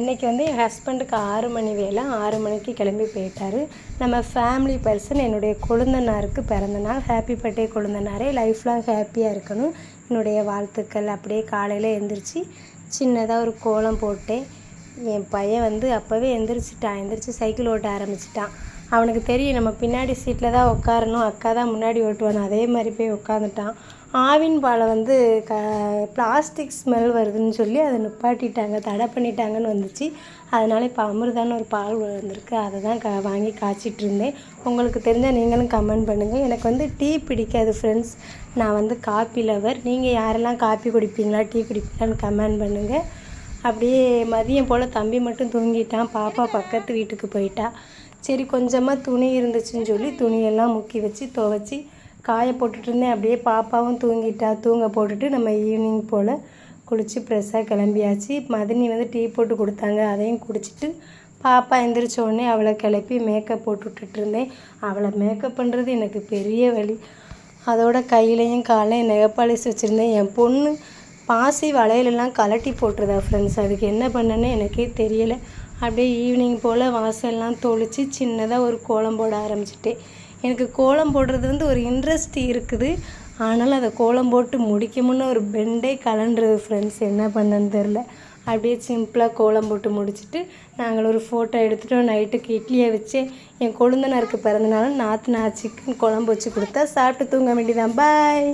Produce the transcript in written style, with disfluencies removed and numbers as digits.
இன்றைக்கி வந்து என் ஹஸ்பண்டுக்கு 6 மணி வேலை, 6 மணிக்கு கிளம்பி போயிட்டார். நம்ம ஃபேமிலி பர்சன் என்னுடைய கொழுந்தனாருக்கு பிறந்தநாள். ஹாப்பி பர்த்டே கொழுந்தனாரே, லைஃப் லாங் ஹாப்பியாக இருக்கணும், என்னுடைய வாழ்த்துக்கள். அப்படியே காலையில் எழுந்திரிச்சி சின்னதாக ஒரு கோலம் போட்டேன். என் பையன் வந்து அப்போவே எந்திரிச்சு சைக்கிள் ஓட்ட ஆரம்பிச்சிட்டான். அவனுக்கு தெரியும் நம்ம பின்னாடி சீட்டில் தான் உட்காரணும், அக்கா தான் முன்னாடி ஓட்டுவானு. அதே மாதிரி போய் உட்காந்துட்டான். ஆவின் பாலை வந்து பிளாஸ்டிக் ஸ்மெல் வருதுன்னு சொல்லி அதை நிப்பாட்டிட்டாங்க, தடை பண்ணிட்டாங்கன்னு வந்துச்சு. அதனால் இப்போ அமிர்தான்னு ஒரு பால் வந்திருக்கு, அதை தான் வாங்கி காய்ச்சிட்டு இருந்தேன். உங்களுக்கு தெரிஞ்சால் நீங்களும் கமெண்ட் பண்ணுங்கள். எனக்கு வந்து டீ பிடிக்காது ஃப்ரெண்ட்ஸ், நான் வந்து காப்பி லவர். நீங்கள் யாரெல்லாம் காப்பி குடிப்பீங்களா, டீ குடிப்பீங்களான்னு கமெண்ட் பண்ணுங்கள். அப்படியே மதியம் போல் தம்பி மட்டும் தூங்கிட்டான், பாப்பா பக்கத்து வீட்டுக்கு போயிட்டா. சரி கொஞ்சமாக துணி இருந்துச்சுன்னு சொல்லி துணியெல்லாம் முக்கி வச்சு துவைச்சி காய போட்டுட்ருந்தேன். அப்படியே பாப்பாவும் தூங்கிட்டா. தூங்க போட்டுட்டு நம்ம ஈவினிங் போல் குளித்து ஃப்ரெஷ்ஷாக கிளம்பியாச்சு. மதினி வந்து டீ போட்டு கொடுத்தாங்க, அதையும் குடிச்சிட்டு பாப்பா எந்திரிச்ச உடனே அவளை கிளப்பி மேக்கப் போட்டு விட்டுட்ருந்தேன். அவளை மேக்கப் பண்ணுறது எனக்கு பெரிய வலி. அதோட கையிலையும் காலையும் நெகப்பாலிஸ் வச்சுருந்தேன். என் பொண்ணு பாசி வளையலெல்லாம் கலட்டி போட்டுருதா ஃப்ரெண்ட்ஸ், அதுக்கு என்ன பண்ணேன்னு எனக்கே தெரியலை. அப்படியே ஈவினிங் போல் வாசல்லாம் தொளித்து சின்னதாக ஒரு கோலம் போட ஆரம்பிச்சிட்டேன். எனக்கு கோலம் போடுறது வந்து ஒரு இன்ட்ரெஸ்ட் இருக்குது, ஆனாலும் அதை கோலம் போட்டு முடிக்கமுன்னு ஒரு பெண்டே கலண்டுறது ஃப்ரெண்ட்ஸ், என்ன பண்ணேன்னு தெரில. அப்படியே சிம்பிளாக கோலம் போட்டு முடிச்சுட்டு நாங்கள் ஒரு ஃபோட்டோ எடுத்துகிட்டோம். நைட்டுக்கு இட்லியை வச்சு என் கொழுந்தனாருக்கு பிறந்தனால நாற்று சிக்கன் குழம்பு வச்சு கொடுத்தா சாப்பிட்டு தூங்க வேண்டியதான். பாய்.